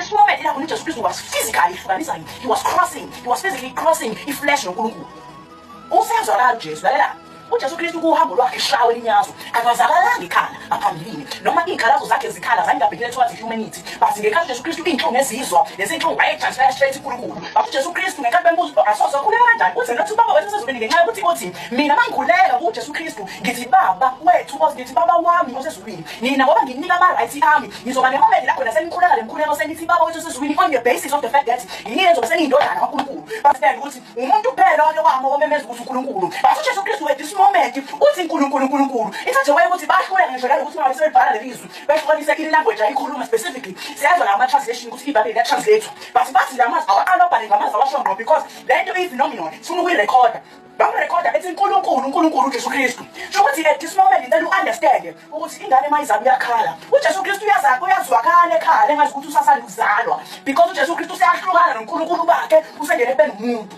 this moment ila kuNjesu Kristu was physically hlukanisa yini. He was physically crossing iflesh noNkulunkulu. Usenzo la Jesu lalela uJesu Kristu kuhambo lwakhe shawe linyazo akazakalanga ikhala aphambilini noma izikhalazo zakhe zikhala zangabhekile towards humanity but ngekhathi uJesu Kristu inhlungu ezizwa lezinhlungu wayetransfer straight kuNkulunkulu but uJesu Kristu ngekhathi bembuzo asozokhuleka kanjani uthi ngathi ubaba wethu sezulwini ngenxa yokuthi uthi mina mangikhuleka kuJesu Kristu ngithi baba wethu ngithi baba wami osezulwini nina ngoba nginika ama rights ami ngizoba nemomeli lapho nasengikhuleka lemkhuleko senithi baba wethu osezulwini on the basis of the fact that yini ngizoba seniyindodana kaNkulunkulu but then ukuthi umuntu kuphela wake wami obemeza ukuthi uNkulunkulu but uJesu Kristu wethu moment uthi uNkulunkulu ithathe waye ukuthi bahlule ngisho la ukuthi uma sebebhala lelizwi behlukanise ile language ayikhuluma specifically siyazi la ama translation ukuthi iBhayibheli ya translate but bathi la mazwi awaqala ubhale ngamazwi awashongo because lento is phenomenal sifuna ukuyirecorda bamrecorda ethi uNkulunkulu uJesu Kristu so ukuthi at this moment then you understand ukuthi ingane mayizami yakhala uJesu Kristu uyazwakala ekhala engazi ukuthi usasanda ukuzalwa because uJesu Kristu seyahlukana noNkulunkulu bakhe usengene benu umuntu